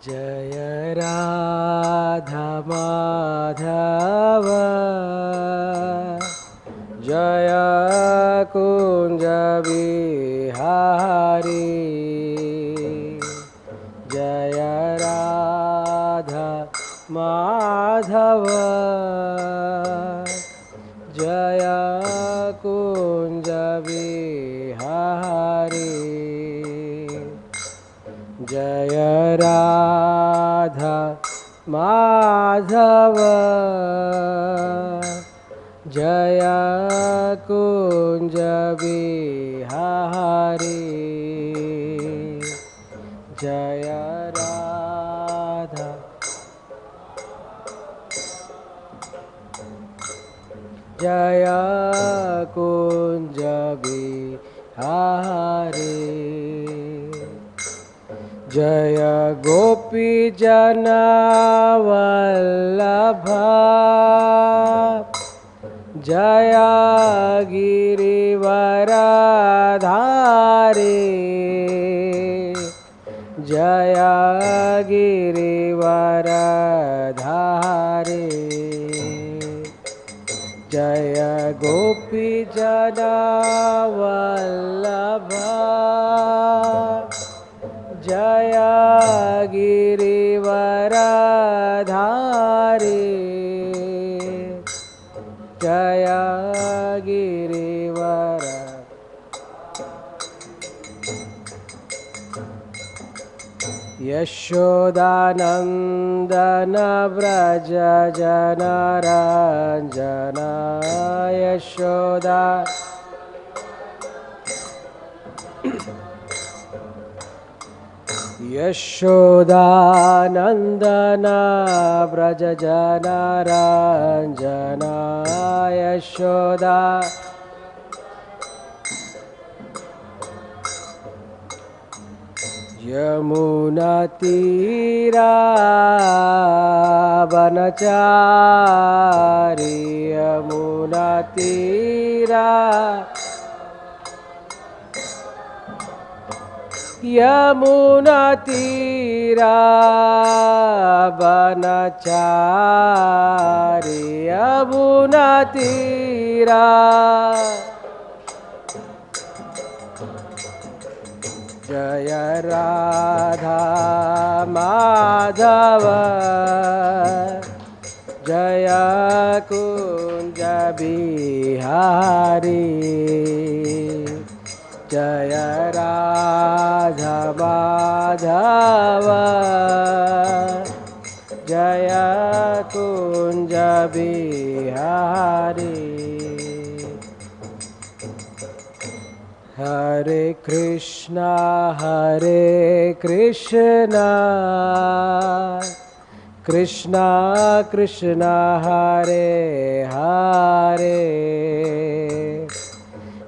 जय राधा माधव जय कुंज बिहारी जय राधा माधव जय कुंज बिहारी जय राधा माधव जय कुंज बिहारी जय राधा जय कुंज बिहारी जय गोपी जन वल्लभ जय गिरिवरधारी जय गिरिवरधारी जय गोपी जन वल्लभ जय गिरिवरधारी जय गिरिवर यशोदानंदन व्रज जनरंजन यशोदा यशोदानंदन व्रज जनरंजन यशोदा यमुना तीरा वनचारी यमुना तीरा यमुना तीरा वनचारी यमुना तीरा जय राधा माधव जय कुंज बिहारी जय राधा माधव जय कुंज बिहारी हरे Krishna Krishna Krishna Hare Hare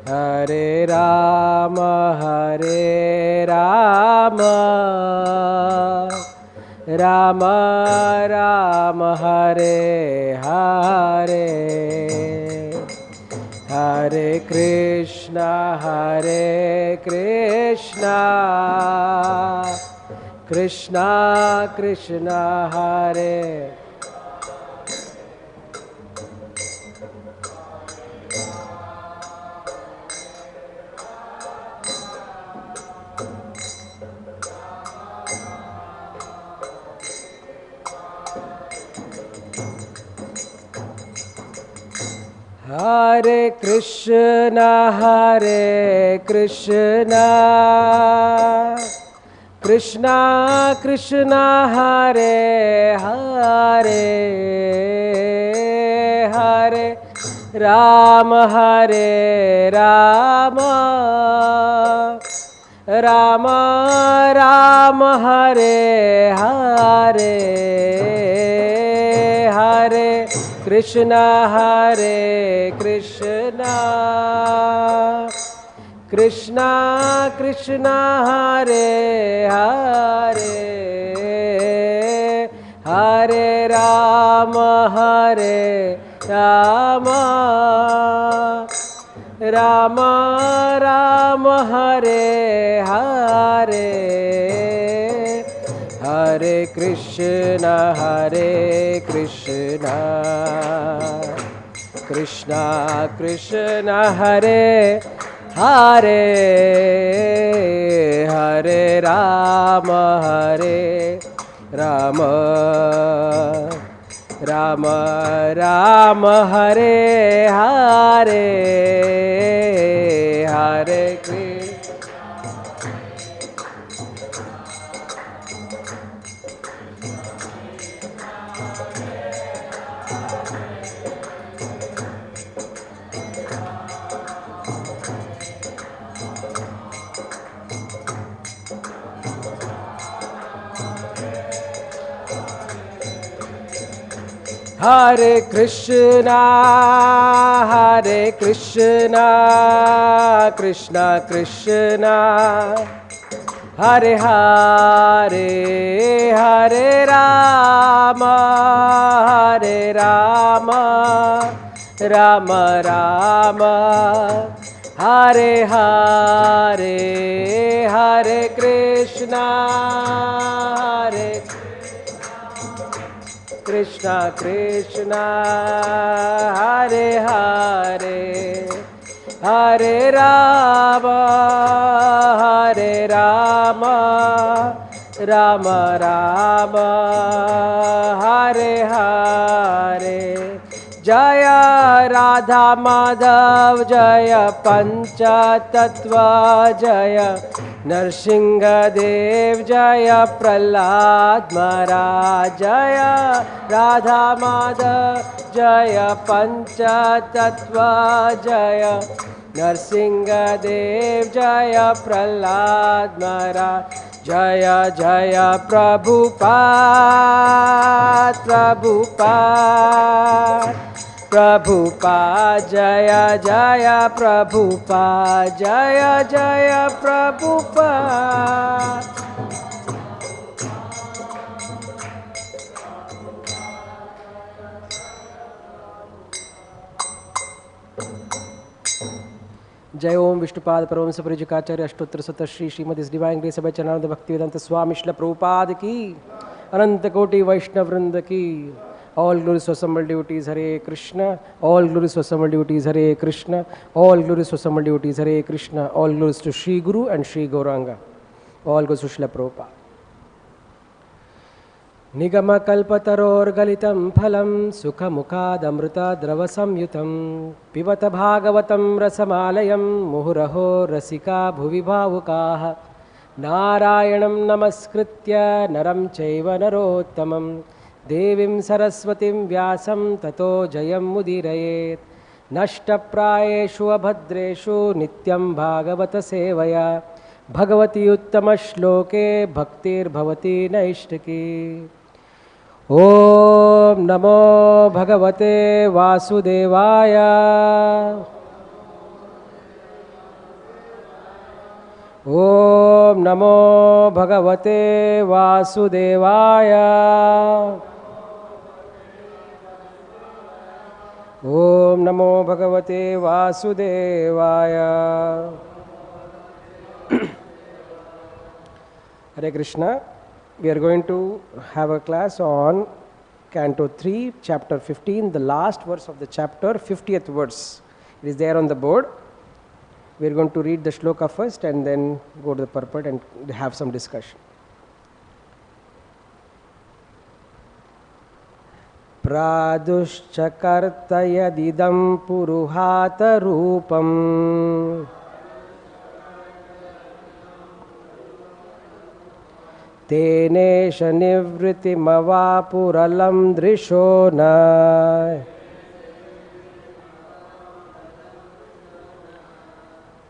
Hare Ram Ram Ram Hare Hare Hare Krishna Krishna Krishna Hare Hare Krishna Krishna Krishna Hare Hare Hare Ram Ram Ram Hare Hare Hare Krishna Krishna Krishna Hare Hare Hare Ram Ram Ram Hare Hare Hare Krishna Krishna Krishna Hare Hare Hare Rama Rama Rama Hare Hare Hare Krishna. Hare Krishna Krishna Krishna Hare Hare Hare Rama Rama Rama Hare Hare Hare Krishna Krishna Krishna Hare Hare Hare Rama Rama Rama Hare Hare. Jaya Radha Madhav Jaya Pancha Tattva Jaya Nrsimhadev Jaya Prahlad Maharaj. Jaya Radha Madhav Jaya Pancha Tattva Jaya Nrsimhadev Jaya Prahlad Maharaj. Jaya Jaya Prabhupada Jaya Jaya Prabhupada Jaya Jaya Prabhupada. जय ओम विष्णुपाद परमहंस परिजुकाचार्य अष्टोत्तर शत Shri Srimad divine grace बाय चरणानंद भक्तिवेदांत स्वामी श्रील प्रभुपाद की अनंत कोटि वैष्णव वृंद की. All glories to assembled devotees, Hare Krishna. All glories to assembled devotees, Hare Krishna. All glories to assembled devotees, Hare Krishna. All glories to Shri Guru and Shri Gauranga. All glories to Srila Prabhupada. Nigama kalpataror galitam phalam sukha mukhadamrita drava samyutam pivata bhagavatam rasamalayam muhuraho rasika bhuvi bhavukaha narayanam namaskritya naram chaiva narottamam देवीं सरस्वतीं व्यासं ततो जयं मुदीरयेत्. नष्टप्रायेषु अभद्रेषु नित्यं भागवत सेवया भगवती उत्तमश्लोके भक्तिर्भवति नैष्टिकी. ॐ नमो भगवते वासुदेवाय. ॐ नमो भगवते वासुदेवाय. Om Namo Bhagavate Vasudevaya. Hare Krishna. We are going to have a class on Canto 3, Chapter 15, the last verse of the chapter, 50th verse. It is there on the board. We are going to read the shloka first and then go to the purport and have some discussion. prāduścakartha idaṁ puruhūta rūpam teneśa nirvṛtim avāpur alaṁ dṛśo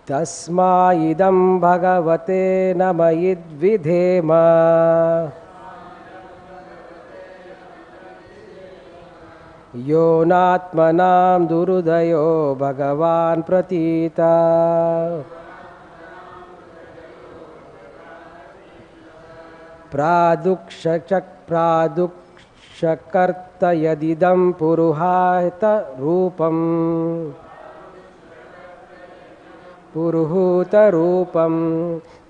tasmā idaṁ bhagavate namaḥ vidhema yo nātmanāṁ durudayo bhagavān pratītaḥ prāduścakartha idaṁ puruhūta rūpam puruhūta rūpam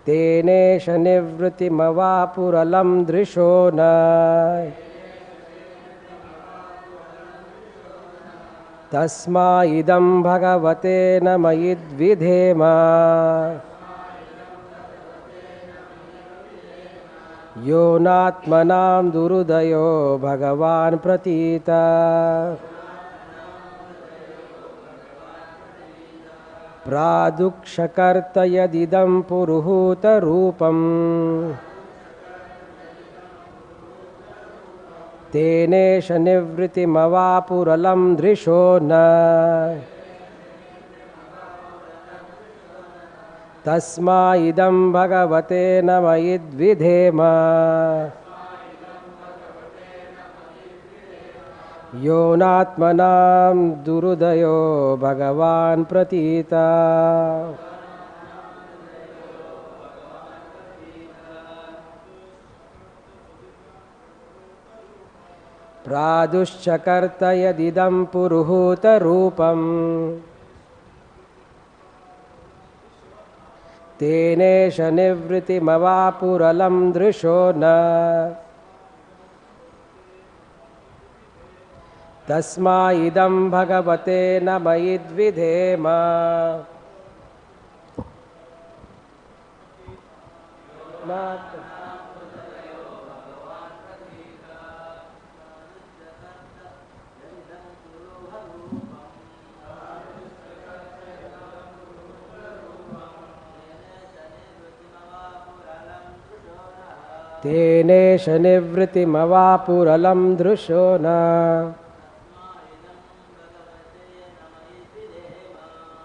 teneśa nirvṛtim avāpur alaṁ dṛśo tasmā idaṁ bhagavate namaḥ vidhema yo nātmanāṁ durudayo bhagavān pratītaḥ prāduścakartha idaṁ puruhūta rūpam teneśa nirvṛtim avāpur alaṁ dṛśo tasmā idaṁ bhagavate namaḥ vidhema yo nātmanāṁ durudayo bhagavān pratītaḥ prāduścakartha idaṁ puruhūta rūpam teneśa nirvṛtim avāpur alaṁ dṛśo tasmā idaṁ bhagavate namaḥ vidhema teneśa nirvṛtim avāpur alaṁ dṛśo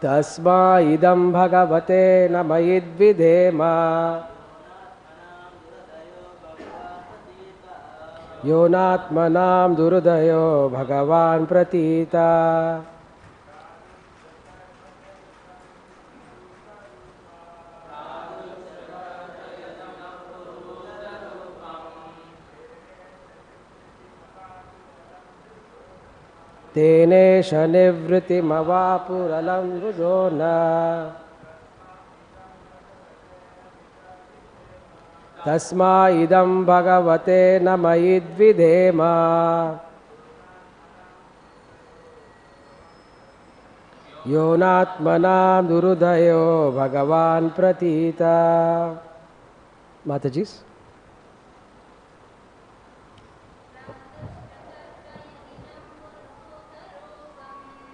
tasmā idaṁ bhagavate namaḥ vidhema yo nātmanāṁ durudayo bhagavān pratītaḥ teneśa nirvṛtim avāpur alaṁ dṛśo tasmā idaṁ bhagavate namaḥ vidhema yo nātmanāṁ durudayo bhagavān pratītaḥ. Matajis.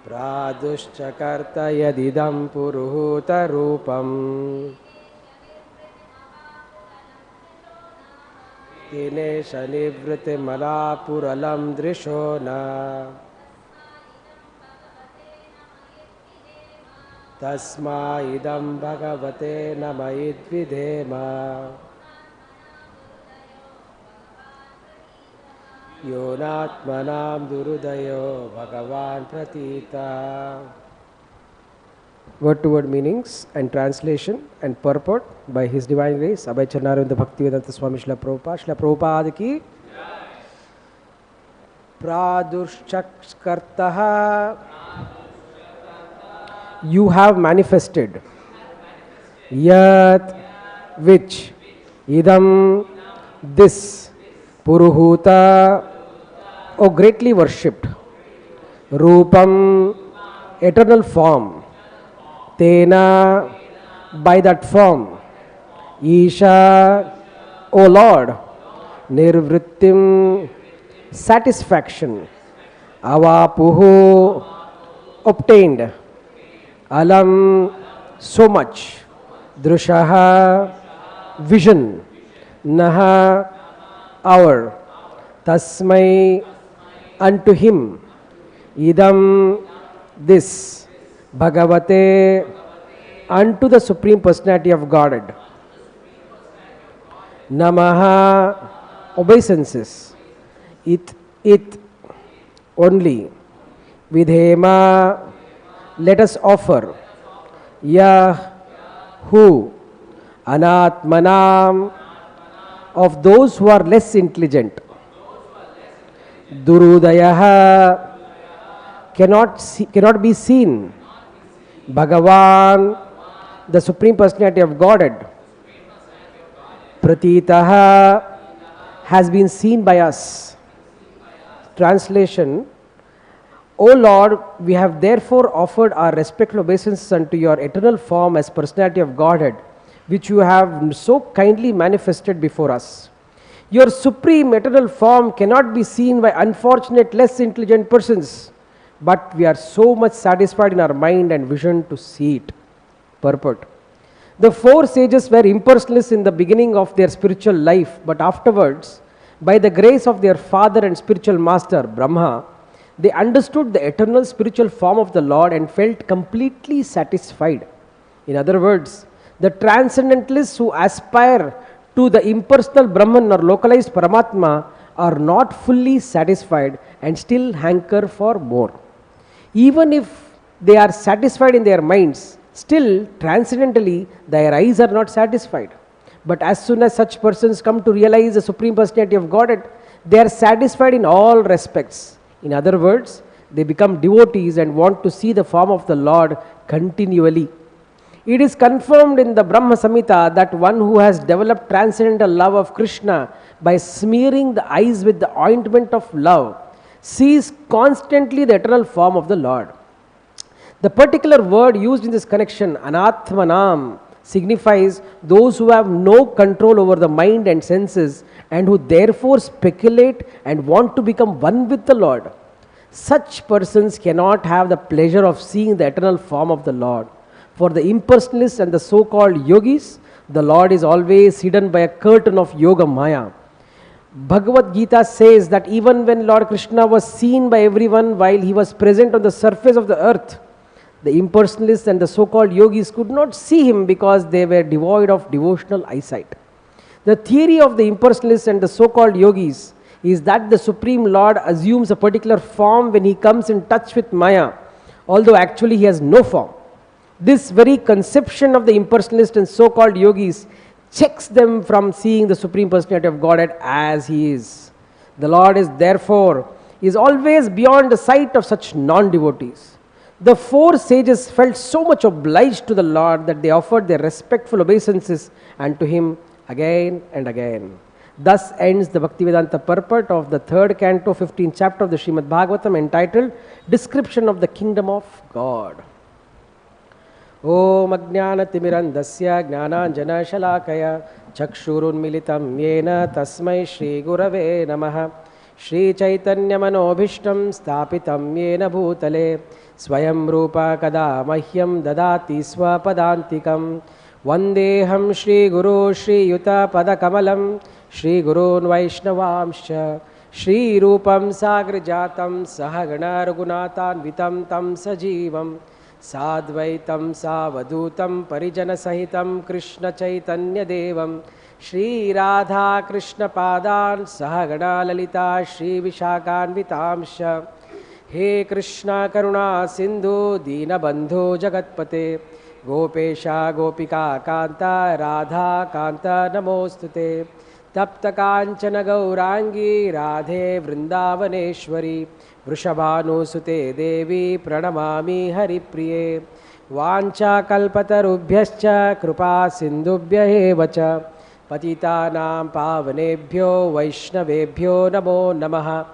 prāduścakartha idaṁ puruhūta rūpam teneśa nirvṛtim avāpur alaṁ dṛśo tasmā idaṁ bhagavate namaḥ vidhema yo nātmanāṁ durudayo bhagavān pratītaḥ. Word to word meanings and translation and purport by His Divine Grace Abhay Charnarvinda Bhaktivedanta Swami Srila Prabhupada. Srila Prabhupada ki prāduścakartha. You have manifested yat which idam this puruhūta O greatly worshipped rūpam eternal form tena by that form isha O Lord nirvṛtim satisfaction avāpuḥ obtained alaṁ so much dṛśaḥ vision naha our tasmai unto him idam this bhagavate unto the Supreme Personality of Godhead namaḥ obeisances it only vidhema let us offer who anātmanām of those who are less intelligent durudayo cannot be seen bhagavān the Supreme Personality of Godhead pratītaḥ has been seen by us. Translation: O Lord, we have therefore offered our respectful obeisances unto your eternal form as personality of Godhead, which you have so kindly manifested before us. Your supreme eternal form cannot be seen by unfortunate, less intelligent persons, but we are so much satisfied in our mind and vision to see it. Purport: the four sages were impersonalists in the beginning of their spiritual life, but afterwards, by the grace of their father and spiritual master, Brahma, they understood the eternal spiritual form of the Lord and felt completely satisfied. In other words, the transcendentalists who aspire to the impersonal Brahman or localized Paramatma are not fully satisfied and still hanker for more. Even if they are satisfied in their minds, still transcendentally their eyes are not satisfied. But as soon as such persons come to realize the Supreme Personality of Godhead, they are satisfied in all respects. In other words, they become devotees and want to see the form of the Lord continually. It is confirmed in the Brahma Samhita that one who has developed transcendental love of Krishna by smearing the eyes with the ointment of love sees constantly the eternal form of the Lord. The particular word used in this connection, anātmanām, signifies those who have no control over the mind and senses and who therefore speculate and want to become one with the Lord. Such persons cannot have the pleasure of seeing the eternal form of the Lord. For the impersonalists and the so-called yogis, the Lord is always hidden by a curtain of yoga maya. Bhagavad Gita says that even when Lord Krishna was seen by everyone while he was present on the surface of the earth, the impersonalists and the so-called yogis could not see him because they were devoid of devotional eyesight. The theory of the impersonalists and the so-called yogis is that the Supreme Lord assumes a particular form when he comes in touch with Maya, although actually he has no form. This very conception of the impersonalists and so-called yogis checks them from seeing the Supreme Personality of Godhead as he is. The Lord is therefore always beyond the sight of such non-devotees. The four sages felt so much obliged to the Lord that they offered their respectful obeisances unto him again and again. Thus ends the Bhaktivedanta purport of the 3rd canto, 15th chapter of the Srimad Bhagavatam, entitled Description of the Kingdom of God. Om Ajnanatimirandasya Jnananjana Shalakaya Chakshurunmilitam Yena Tasmai Shri Gurave Namaha Shri Chaitanya Manobhishtam Stapitam Yena Bhutale Swayam Rupa Kada Mahyam Dadati Swapadantikam Vandeham Shri Guru Shri Yuta Padakamalam Shri Gurun Vaishnavamscha Shri Rūpam Sagrajatam Sahagana Raghunatan Vitam Tam Sajivam Sadvaitam Savadutam Parijana Sahitam Krishna Chaitanya Devam Shri Radha Krishna Padan Sahagana Lalita Shri Vishakan Vitamsha He Krishna Karuna Sindhu Dina Bandhu Jagatpate Gopesha Gopika Kanta Radha Kanta Namostute Tapta Kanchana Gaurangi Radhe Vrindavaneshwari Vrishabhanusute Devi Pranamami Haripriye Vancha Kalpatarubhyascha Krupa Sindhubhya Evacha Patitanam Pavanebhyo Vaishnavebhyo Namo Namaha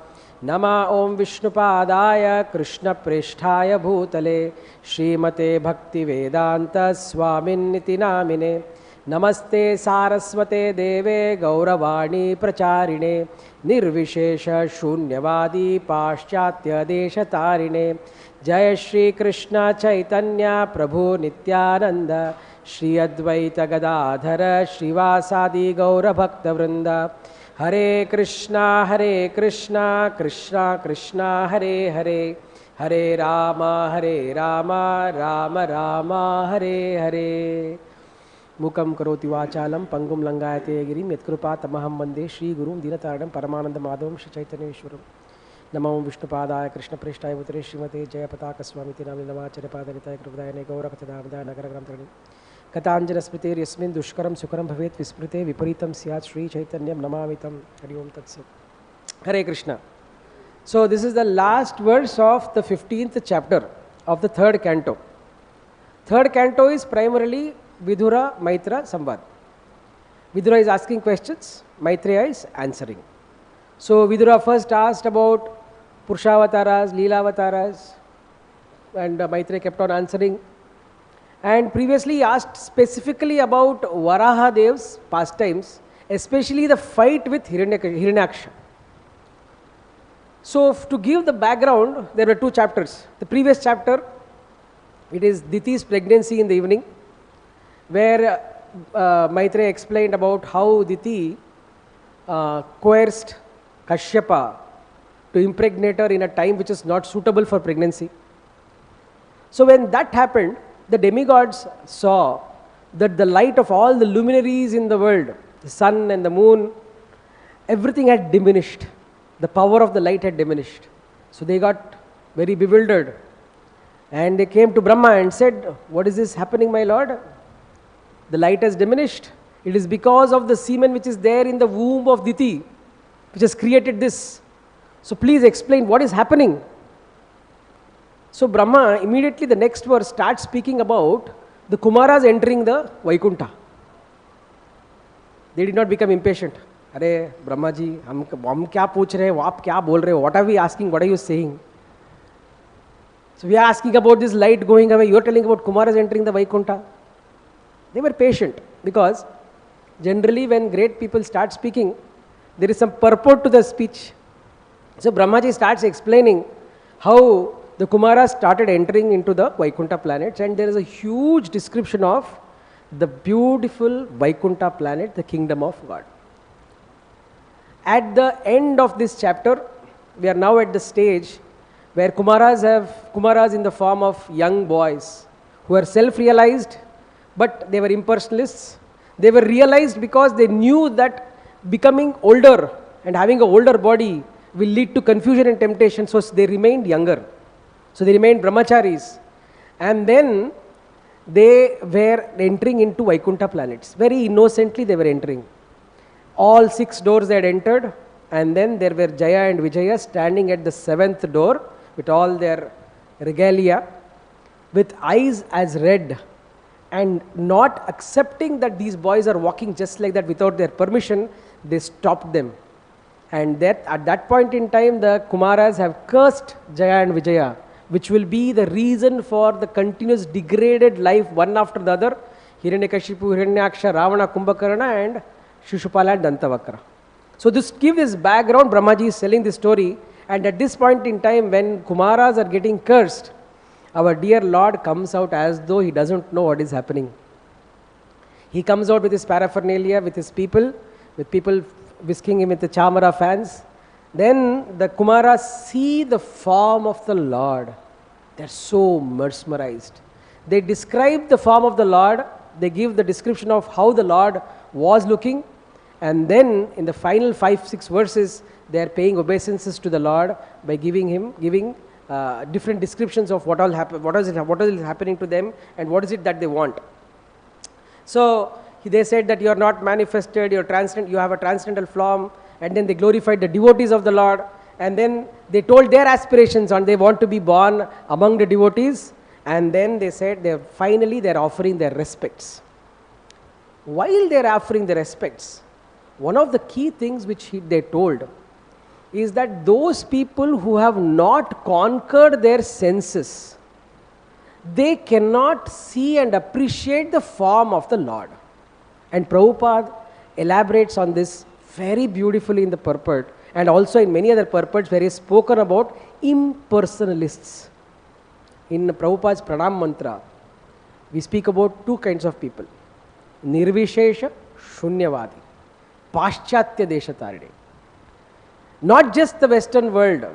Nama Om Vishnupadaya Krishna Presthaya Bhutale Srimate Bhakti Vedanta Swamin Niti Namine Namaste Saraswate Deve Gauravani Pracharine Nirvishesha Shunyavadi Paschatya Deshatarine Jaya Shri Krishna Chaitanya Prabhu Nityananda Shri Advaita Gadadhara Shrivasadi Gaura Bhakta Vrinda Hare Krishna Krishna Krishna Hare Hare Hare Rama Rama Rama Hare Hare Mukam karoti vachalam pangum langayate girim yatkrupa tamaham vande Shri Gurum Dinataradam Paramananda Madhavam Shri Chaitanyeshwaram Namam Vishnupadaya Krishna Presthaya Bhutale Srimate Jayapataka Swamiti Namni Namacharya Padaritaya Krupdayane Gaurakatadavadaya Nagaragram Katanjana Smrite Yasmin Dushkaram Sukaram Bhavet Visprite Viparitam Syat Shri Chaitanyam Namamitam Hari Om Tat Sat. Hare Krishna. So this is the last verse of the 15th chapter of the 3rd canto. 3rd canto is primarily Vidura Maitra Samvad. Vidura is asking questions, Maitreya is answering. So Vidura first asked about Purushāvataras, Leelavataras, and Maitreya kept on answering. And previously he asked specifically about Varaha Dev's pastimes, especially the fight with Hiranyaksha. So to give the background, there were two chapters. The previous chapter, it is Diti's pregnancy in the evening, where Maitreya explained about how Diti coerced Kashyapa to impregnate her in a time which is not suitable for pregnancy. So when that happened, the demigods saw that the light of all the luminaries in the world, the sun and the moon, everything had diminished. The power of the light had diminished. So they got very bewildered. And they came to Brahma and said, "What is this happening, my lord? The light has diminished. It is because of the semen which is there in the womb of Diti, which has created this. So please explain what is happening." So Brahma, immediately the next verse starts speaking about the Kumaras entering the Vaikuntha. They did not become impatient. Arey Brahma ji, hum kya pooch rahe ho, aap kya bol rahe ho, what are we asking, what are you saying? So we are asking about this light going away, you are telling about Kumaras entering the Vaikuntha. They were patient, because generally when great people start speaking, there is some purport to the speech. So Brahmaji starts explaining how the Kumaras started entering into the Vaikuntha planets, and there is a huge description of the beautiful Vaikuntha planet, the kingdom of God. At the end of this chapter, we are now at the stage where Kumaras in the form of young boys who are self-realized, but they were impersonalists. They were realized because they knew that becoming older and having an older body will lead to confusion and temptation, so they remained younger. So they remained brahmacharis. And then they were entering into Vaikuntha planets. Very innocently they were entering. All 6 doors they had entered, and then there were Jaya and Vijaya standing at the 7th door with all their regalia, with eyes as red, and not accepting that these boys are walking just like that without their permission. They stopped them. And that at that point in time, the Kumaras have cursed Jaya and Vijaya, which will be the reason for the continuous degraded life one after the other. Hiranyakashipu, Hiranyaksha, Ravana, Kumbhakarna, and Shishupala and Dantavakra. So this give this background, Brahmaji is telling this story, and at this point in time when Kumaras are getting cursed, our dear Lord comes out as though he doesn't know what is happening. He comes out with his paraphernalia, with his people, with people whisking him with the chamara fans. Then the Kumaras see the form of the Lord. They are so mesmerized. They describe the form of the Lord. They give the description of how the Lord was looking. And then in the final 5-6 verses, they are paying obeisances to the Lord by giving different descriptions of what is happening to them and what is it that they want. So they said that you are not manifested, you have a transcendental form, and then they glorified the devotees of the Lord, and then they told their aspirations and they want to be born among the devotees, and then they said finally they are offering their respects. While they are offering their respects, one of the key things which they told is that those people who have not conquered their senses, they cannot see and appreciate the form of the Lord. And Prabhupada elaborates on this very beautifully in the purport, and also in many other purports where he has spoken about impersonalists. In Prabhupada's Pranam Mantra, we speak about 2 kinds of people: Nirvishesha, Shunyavadi, Paschatya Deshataride. Not just the Western world.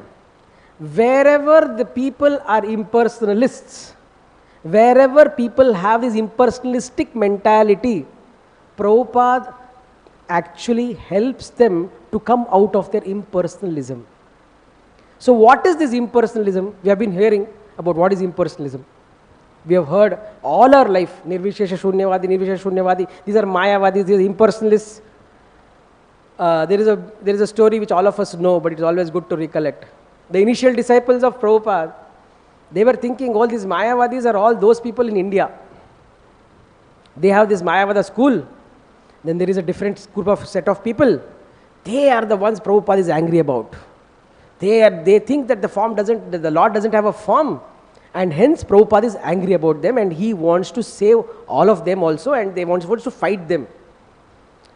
Wherever the people are impersonalists, wherever people have this impersonalistic mentality, Prabhupada actually helps them to come out of their impersonalism. So what is this impersonalism? We have been hearing about what is impersonalism. We have heard all our life, Nirvishesha Shunyavadi, Nirvishesha Shunyavadi, these are Mayavadis, these are impersonalists. There is a story which all of us know, but it's always good to recollect. The initial disciples of Prabhupada, they were thinking all these Mayavadis are all those people in India. They have this Mayavada school, Then there is a different group of set of people. They are the ones Prabhupada is angry about. They think that the Lord doesn't have a form, and hence Prabhupada is angry about them, and he wants to save all of them also, and they wants to fight them.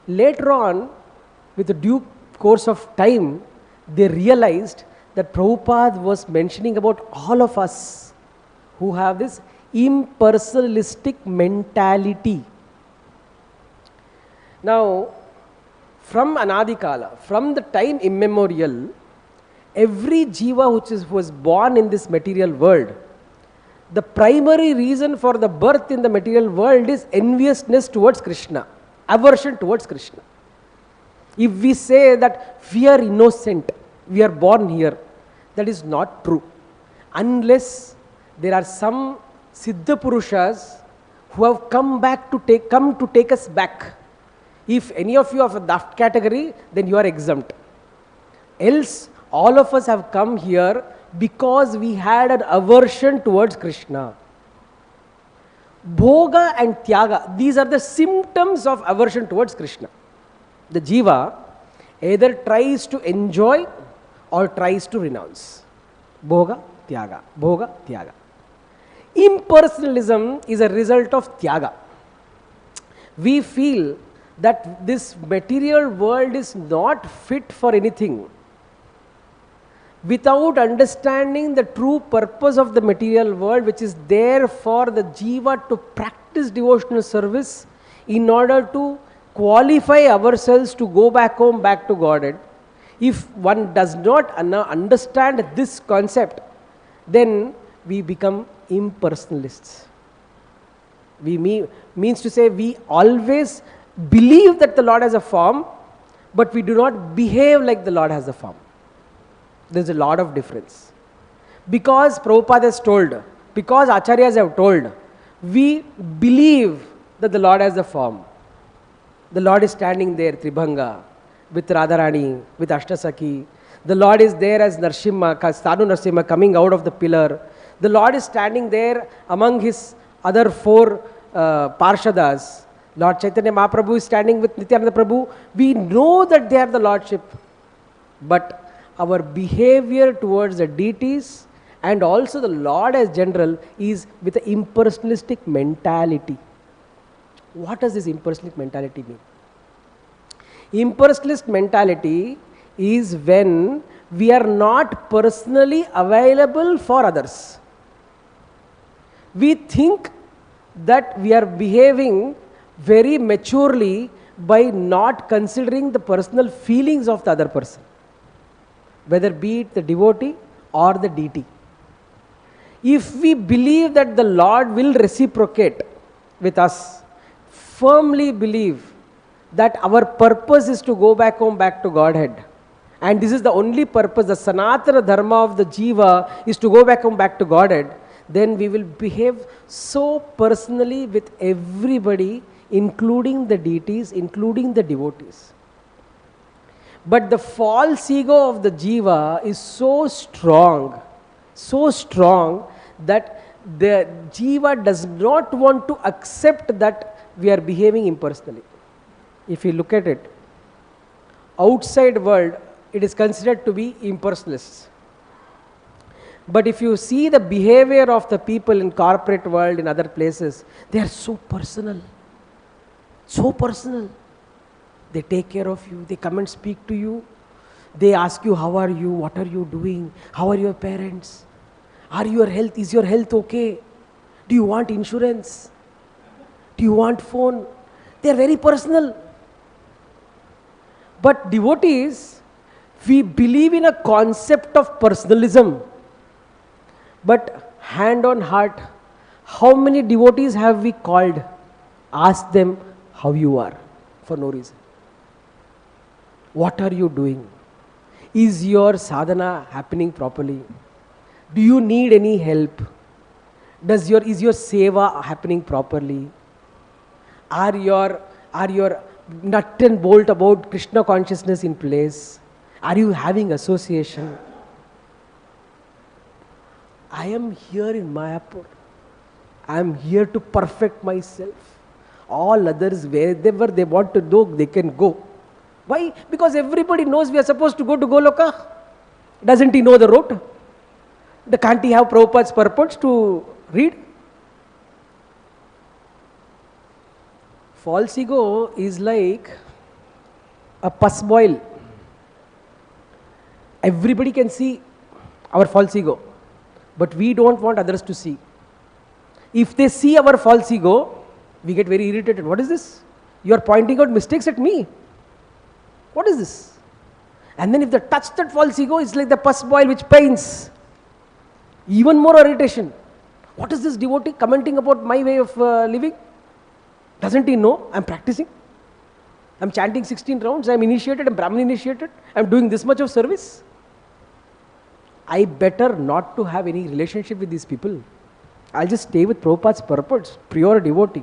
Later on, with the due course of time, they realized that Prabhupada was mentioning about all of us who have this impersonalistic mentality. Now, from Anadikala, from the time immemorial, every jiva who was born in this material world, the primary reason for the birth in the material world is enviousness towards Krishna, aversion towards Krishna. If we say that we are innocent, we are born here, that is not true. Unless there are some Siddha Purushas who have come to take us back. If any of you are of that category, then you are exempt. Else, all of us have come here because we had an aversion towards Krishna. Bhoga and Tyaga, these are the symptoms of aversion towards Krishna. The jiva either tries to enjoy or tries to renounce. Bhoga, Tyaga. Bhoga, Tyaga. Impersonalism is a result of Tyaga. We feel that this material world is not fit for anything. Without understanding the true purpose of the material world, which is there for the jiva to practice devotional service in order to qualify ourselves to go back home, back to Godhead. If one does not understand this concept, then we become impersonalists. Means to say, we always believe that the Lord has a form, but we do not behave like the Lord has a form. There is a lot of difference. Because Prabhupada has told, because Acharyas have told, we believe that the Lord has a form. The Lord is standing there, Tribhanga, with Radharani, with Ashtasaki. The Lord is there as Narsimha, Sadhu Narsimha coming out of the pillar. The Lord is standing there among his other four Parshadas. Lord Chaitanya Mahaprabhu is standing with Nityananda Prabhu. We know that they are the Lordship. But our behavior towards the deities and also the Lord as general is with an impersonalistic mentality. What does this impersonalistic mentality mean? Impersonalist mentality is when we are not personally available for others. We think that we are behaving very maturely by not considering the personal feelings of the other person, whether be it the devotee or the deity. If we believe that the Lord will reciprocate with us, firmly believe that our purpose is to go back home, back to Godhead, and this is the only purpose, the Sanatana Dharma of the Jiva is to go back home, back to Godhead, then we will behave so personally with everybody, including the deities, including the devotees. But the false ego of the jiva is so strong that the jiva does not want to accept that we are behaving impersonally. If you look at it, outside world, it is considered to be impersonalists. But if you see the behavior of the people in corporate world, in other places, they are so personal. So personal. They take care of you. They come and speak to you. They ask you, how are you? What are you doing? How are your parents? Is your health okay? Do you want insurance? Do you want phone? They are very personal. But devotees, we believe in a concept of personalism. But hand on heart, how many devotees have we called? Ask them how you are for no reason. What are you doing? Is your sadhana happening properly? Do you need any help? Is your seva happening properly? Are your nut and bolt about Krishna consciousness in place? Are you having association? I am here in Mayapur. I am here to perfect myself. All others, wherever they want to go, they can go. Why? Because everybody knows we are supposed to go to Goloka. Doesn't he know the route? Can't he have Prabhupada's purports to read? False ego is like a pus boil. Everybody can see our false ego, but we don't want others to see. If they see our false ego, we get very irritated. What is this? You are pointing out mistakes at me. What is this? And then if they touch that false ego, it's like the pus boil which pains. Even more irritation. What is this devotee commenting about my way of living? Doesn't he know I'm practicing? I'm chanting 16 rounds, I'm initiated, I'm Brahmin initiated, I'm doing this much of service. I better not to have any relationship with these people. I'll just stay with Prabhupada's purports, pure devotee.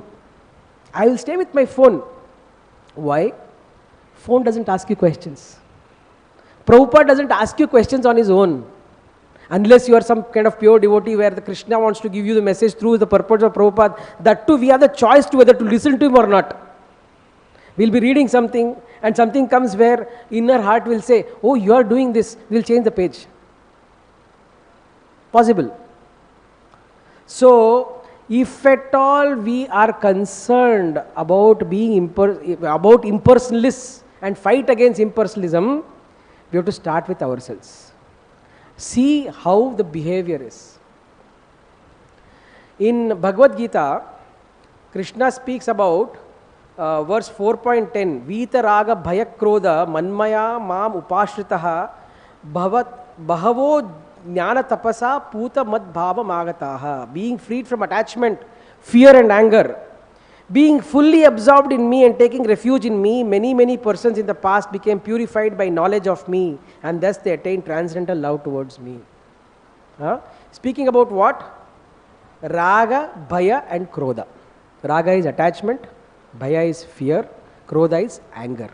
I will stay with my phone. Why? Phone doesn't ask you questions. Prabhupada doesn't ask you questions on his own. Unless you are some kind of pure devotee where the Krishna wants to give you the message through the purpose of Prabhupada, that too we have the choice to whether to listen to him or not. We'll be reading something and something comes where inner heart will say, oh, you are doing this, we'll change the page. Possible. So, if at all we are concerned about being about impersonalists and fight against impersonalism, we have to start with ourselves. See how the behavior is. In Bhagavad Gita, Krishna speaks about verse 4.10, Vita raga bhaya krodha manmaya mam upashritaha bahavo jnana tapasa puta mad bhava magataha. Being freed from attachment, fear and anger, being fully absorbed in me and taking refuge in me, many persons in the past became purified by knowledge of me, and thus they attained transcendental love towards me. Speaking about what? Raga, bhaya and krodha. Raga is attachment, bhaya is fear, krodha is anger.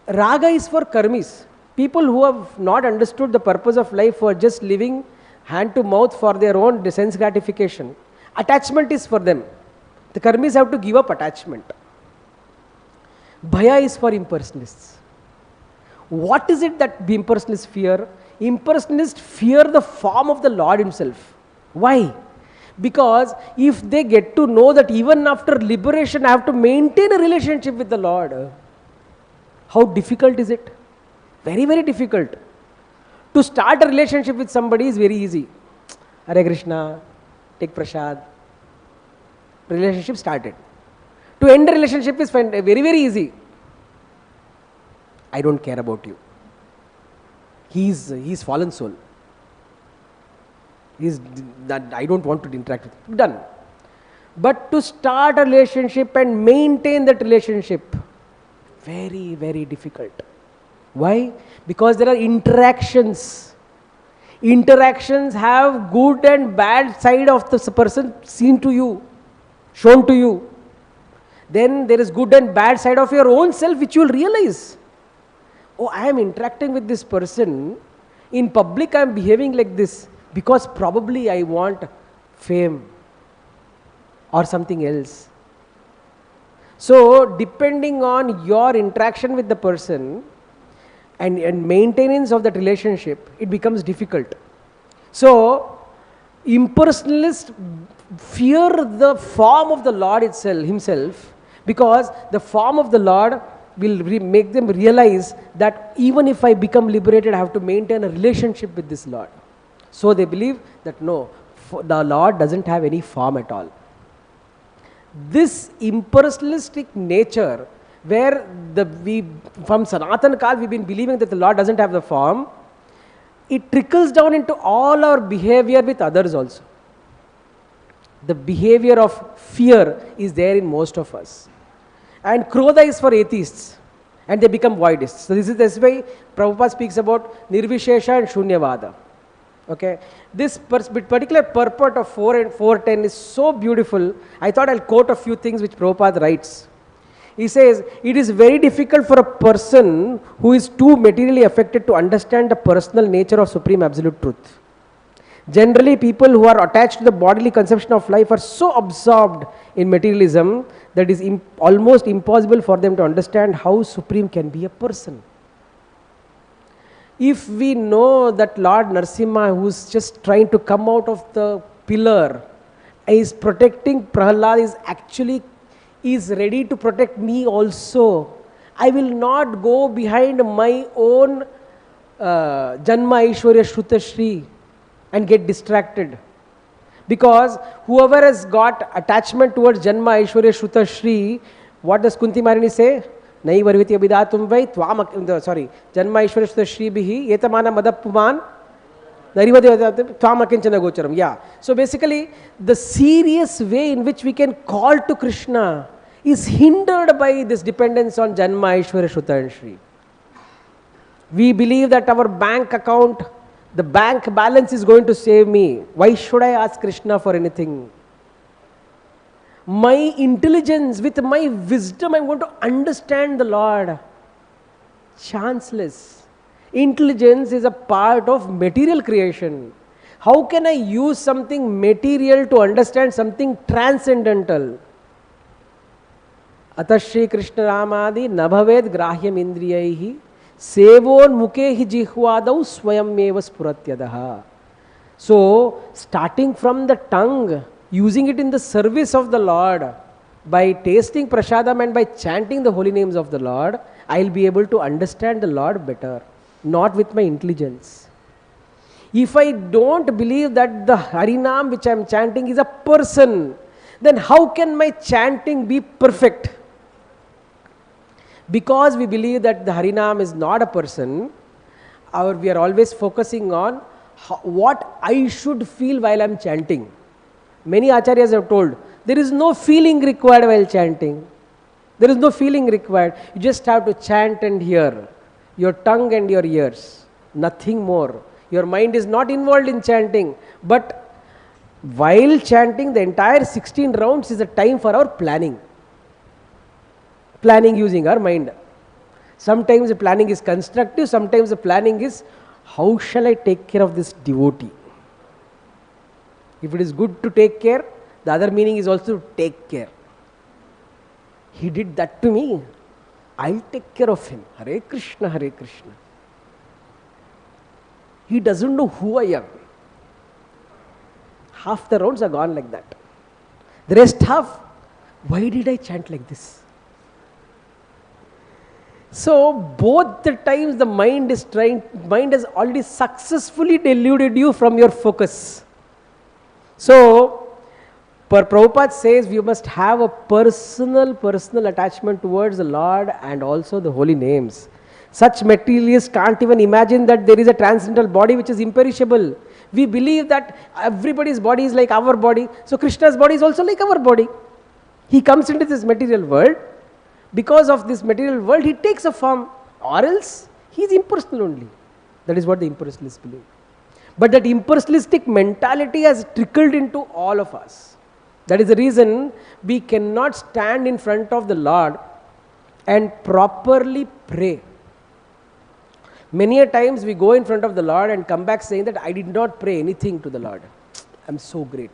Raga is for karmis. People who have not understood the purpose of life, who are just living hand to mouth for their own sense gratification. Attachment is for them. The karmis have to give up attachment. Bhaya is for impersonalists. What is it that the impersonalists fear? Impersonalists fear the form of the Lord himself. Why? Because if they get to know that even after liberation I have to maintain a relationship with the Lord, how difficult is it? Very, very difficult. To start a relationship with somebody is very easy. Hare Krishna, take prasad. Relationship started. To end a relationship is very, very easy. I don't care about you. He's fallen soul. I don't want to interact with him. Done. But to start a relationship and maintain that relationship, very, very difficult. Why? Because there are interactions. Interactions have good and bad side of the person seen to you, shown to you. Then there is good and bad side of your own self which you will realize. Oh, I am interacting with this person. In public I am behaving like this because probably I want fame or something else. So depending on your interaction with the person and maintenance of that relationship, it becomes difficult. So impersonalists fear the form of the Lord himself, because the form of the Lord will make them realize that even if I become liberated, I have to maintain a relationship with this Lord. So they believe that no, the Lord doesn't have any form at all. This impersonalistic nature, where from Sanatana Kal we've been believing that the Lord doesn't have the form, it trickles down into all our behavior with others also. The behavior of fear is there in most of us. And krodha is for atheists, and they become voidists. So this is why Prabhupada speaks about nirvishesha and shunyavada. Okay, this particular purport of 4 and 410 is so beautiful. I thought I'll quote a few things which Prabhupada writes. He says, it is very difficult for a person who is too materially affected to understand the personal nature of Supreme Absolute Truth. Generally, people who are attached to the bodily conception of life are so absorbed in materialism that it is almost impossible for them to understand how Supreme can be a person. If we know that Lord Narasimha, who is just trying to come out of the pillar, is protecting Prahlad, is ready to protect me also, I will not go behind my own Janma Aishwarya Shruta Shri and get distracted. Because whoever has got attachment towards Janma Aishwarya Shruta Shri, what does Kunti Marini say? Nai varviti abhidatum vai Janma Aishwarya Shruta Shri bihi etamana madappuman Tvamakinchana gocharam. Yeah. So basically, the serious way in which we can call to Krishna is hindered by this dependence on Janma Aishwarya Shruta and Shri. We believe that our bank account, the bank balance is going to save me. Why should I ask Krishna for anything? My intelligence, with my wisdom, I am going to understand the Lord. Chanceless. Intelligence is a part of material creation. How can I use something material to understand something transcendental? Atashri Krishna Ramadi nabhaved grahyam indriyaihi sevon mukehi jihvadau swayameva spuratyadaha. So, starting from the tongue, using it in the service of the Lord, by tasting prasadam and by chanting the holy names of the Lord, I will be able to understand the Lord better. Not with my intelligence. If I don't believe that the Harinam which I am chanting is a person, then how can my chanting be perfect? Because we believe that the Harinam is not a person, we are always focusing on what I should feel while I am chanting. Many acharyas have told, there is no feeling required while chanting. There is no feeling required. You just have to chant and hear. Your tongue and your ears, nothing more. Your mind is not involved in chanting, but while chanting, the entire 16 rounds is a time for our planning. Planning using our mind. Sometimes the planning is constructive, sometimes the planning is, how shall I take care of this devotee? If it is good to take care, the other meaning is also to take care. He did that to me, I'll take care of him. Hare Krishna, Hare Krishna. He doesn't know who I am. Half the rounds are gone like that. The rest half, why did I chant like this? So both the times the mind has already successfully deluded you from your focus. So Prabhupada says we must have a personal attachment towards the Lord and also the holy names. Such materialists can't even imagine that there is a transcendental body which is imperishable. We believe that everybody's body is like our body, so Krishna's body is also like our body. He comes into this material world. Because of this material world, he takes a form, or else he is impersonal only. That is what the impersonalists believe. But that impersonalistic mentality has trickled into all of us. That is the reason we cannot stand in front of the Lord and properly pray. Many a times we go in front of the Lord and come back saying that I did not pray anything to the Lord. I'm so great.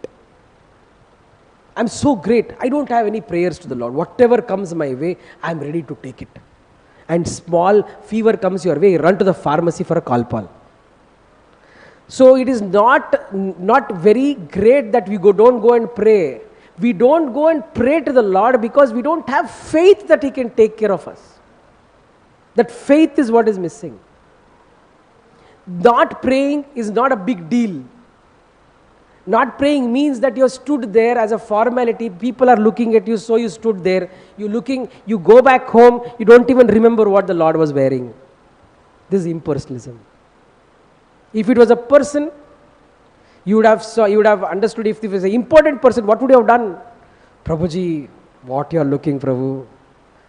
I'm so great. I don't have any prayers to the Lord. Whatever comes my way, I'm ready to take it. And small fever comes your way, run to the pharmacy for a kalpal. So it is not very great that we don't go and pray. We don't go and pray to the Lord because we don't have faith that He can take care of us. That faith is what is missing. Not praying is not a big deal. Not praying means that you have stood there as a formality. People are looking at you, so you stood there. You go back home, you don't even remember what the Lord was wearing. This is impersonalism. If it was a person, you would have understood. If it was an important person, what would you have done? Prabhuji, what you are looking, Prabhu,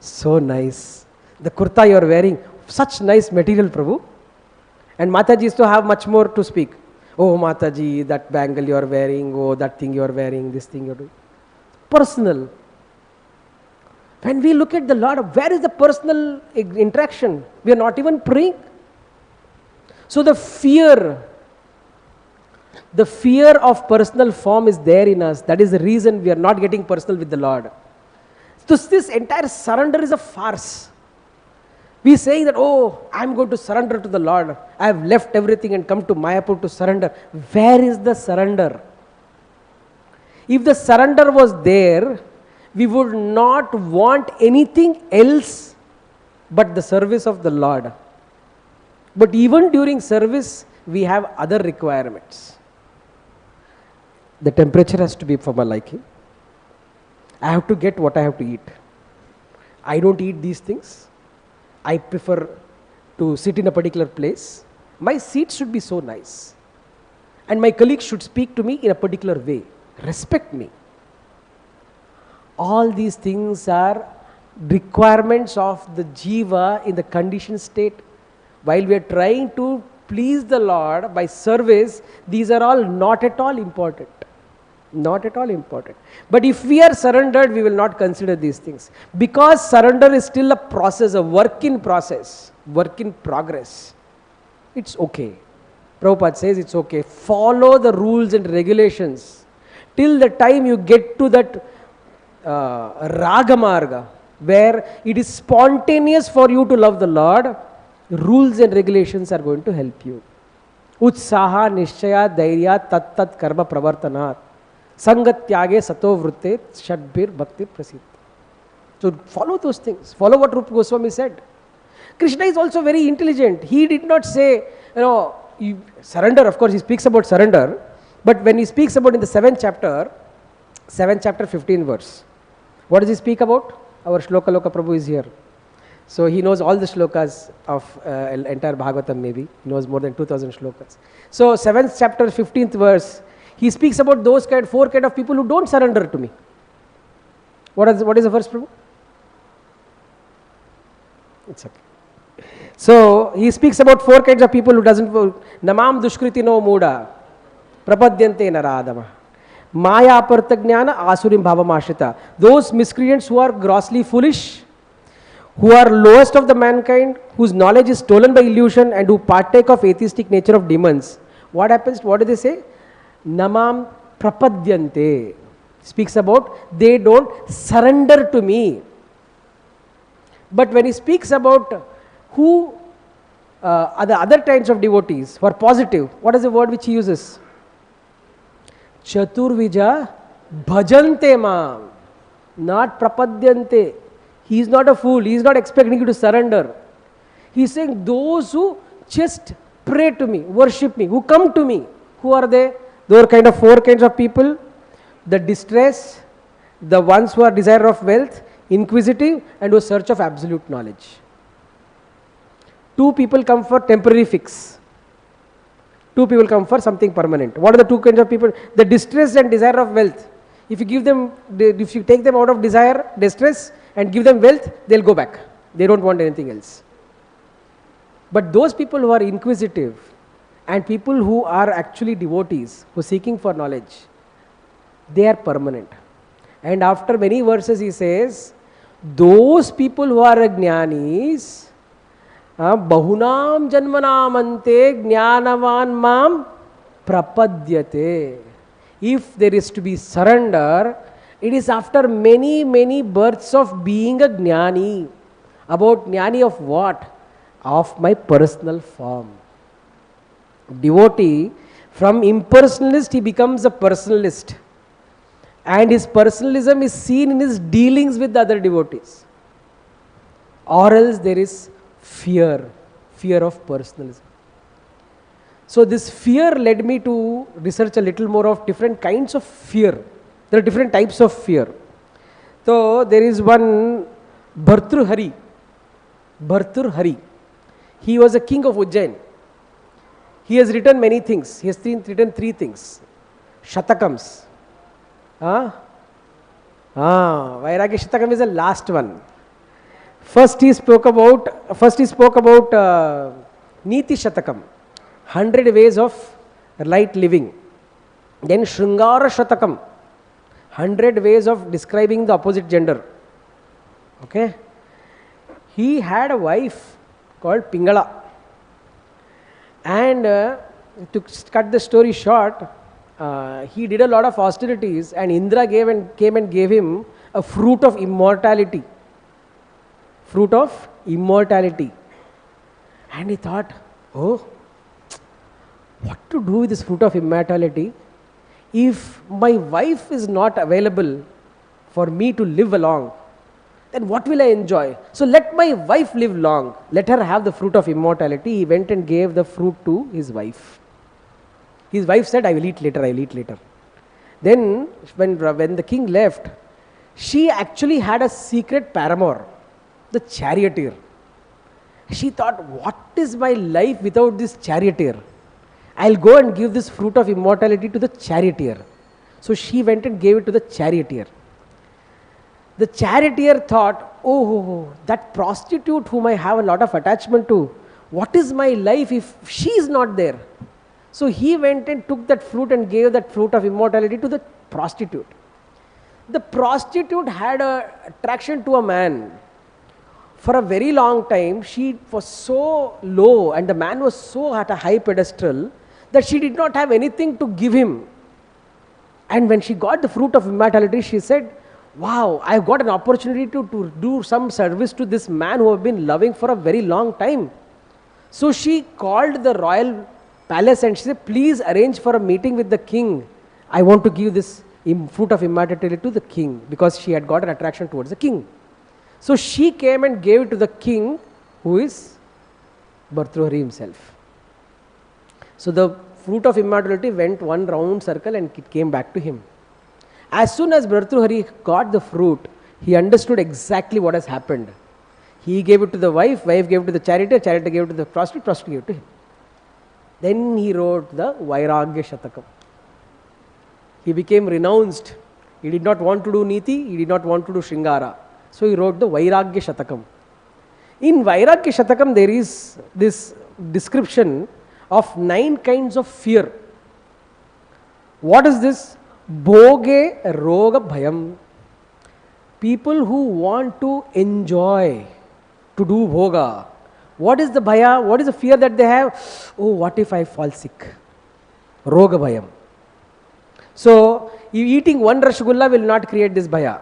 so nice. The kurta you are wearing, such nice material, Prabhu. And Mataji is to have much more to speak. Oh Mataji, that bangle you are wearing, oh that thing you are wearing, this thing you are doing. Personal. When we look at the Lord, where is the personal interaction? We are not even praying. So the fear The fear of personal form is there in us. That is the reason we are not getting personal with the Lord. So this entire surrender is a farce. We saying that, oh, I am going to surrender to the Lord. I have left everything and come to Mayapur to surrender. Where is the surrender? If the surrender was there, we would not want anything else but the service of the Lord. But even during service, we have other requirements. The temperature has to be for my liking. I have to get what I have to eat. I don't eat these things. I prefer to sit in a particular place. My seat should be so nice. And my colleagues should speak to me in a particular way. Respect me. All these things are requirements of the jiva in the conditioned state. While we are trying to please the Lord by service, these are all not at all important. Not at all important. But if we are surrendered, we will not consider these things. Because surrender is still a process, a work in process, work in progress. It's okay. Prabhupada says it's okay. Follow the rules and regulations till the time you get to that raga marga, where it is spontaneous for you to love the Lord. Rules and regulations are going to help you. Utsaha, nishchaya, dairya, tat karma pravartanat. Sangatyage sato vritte shadbir bhakti prasid. So follow those things. Follow what Rupa Goswami said. Krishna is also very intelligent. He did not say, surrender. Of course, he speaks about surrender. But when he speaks about in the 7th chapter, 15 verse, what does he speak about? Our Shloka Loka Prabhu is here. So he knows all the shlokas of entire Bhagavatam maybe. He knows more than 2000 shlokas. So 7th chapter, 15th verse, he speaks about those four kind of people who don't surrender to me. What is the verse, Prabhu? It's okay. So he speaks about four kinds of people who doesn't namam dushkritino muda prapadyante naradama maya apartha asurim bhavamashita. Those miscreants who are grossly foolish, who are lowest of the mankind, whose knowledge is stolen by illusion and who partake of atheistic nature of demons. What happens? What do they say? Namam prapadyante. Speaks about they don't surrender to me. But when he speaks about who are the other kinds of devotees who are positive, what is the word which he uses? Chaturvija bhajante mam, not prapadyante. He is not a fool. He is not expecting you to surrender. He is saying those who just pray to me, worship me, who come to me. Who are they? There are four kinds of people. The distressed, the ones who are desire of wealth, inquisitive, and who search of absolute knowledge. Two people come for temporary fix. Two people come for something permanent. What are the two kinds of people? The distressed and desire of wealth. If you take them out of desire, distress, and give them wealth, they'll go back. They don't want anything else. But those people who are inquisitive and people who are actually devotees, who are seeking for knowledge, they are permanent. And after many verses he says, those people who are jnanis, bahunam janmanamante jnanavan mam prapadyate. If there is to be surrender, it is after many, many births of being a jnani. About jnani of what? Of my personal form. Devotee, from impersonalist he becomes a personalist. And his personalism is seen in his dealings with the other devotees. Or else there is fear of personalism. So this fear led me to research a little more of different kinds of fear. There are different types of fear. So there is one Bhartrhari. He was a king of Ujjain. He has written many things. He has written 3 things. Shatakams. Vairagya Shatakam is the last one. First he spoke about Niti Shatakam, 100 ways of right living. Then Shrungara Shatakam, 100 ways of describing the opposite gender. Okay. He had a wife called Pingala. And to cut the story short, he did a lot of austerities, and Indra came and gave him a fruit of immortality. Fruit of immortality. And he thought, oh, what to do with this fruit of immortality? If my wife is not available for me to live along, then what will I enjoy? So let my wife live long. Let her have the fruit of immortality. He went and gave the fruit to his wife. His wife said, I will eat later, I will eat later. Then when the king left, she actually had a secret paramour, the charioteer. She thought, what is my life without this charioteer? I'll go and give this fruit of immortality to the charioteer. So she went and gave it to the charioteer. The charioteer thought, oh, that prostitute whom I have a lot of attachment to, what is my life if she is not there? So he went and took that fruit and gave that fruit of immortality to the prostitute. The prostitute had an attraction to a man. For a very long time, she was so low and the man was so at a high pedestal that she did not have anything to give him. And when she got the fruit of immortality, she said, wow, I've got an opportunity to do some service to this man who I've been loving for a very long time. So she called the royal palace and she said, please arrange for a meeting with the king. I want to give this fruit of immortality to the king, because she had got an attraction towards the king. So she came and gave it to the king, who is Bhartrihari himself. So the fruit of immortality went one round circle and it came back to him. As soon as Bhartrihari got the fruit, he understood exactly what has happened. He gave it to the wife gave it to the charioteer gave it to the prostitute gave it to him. Then he wrote the Vairagya Shatakam. He became renounced. He did not want to do Niti, he did not want to do Shringara. So he wrote the Vairagya Shatakam. In Vairagya Shatakam there is this description of 9 kinds of fear. What is this? Bhoge Roga Bhayam. People who want to enjoy, to do bhoga. What is the bhaya? What is the fear that they have? Oh, what if I fall sick? Roga Bhayam. So, eating one rasgulla will not create this bhaya.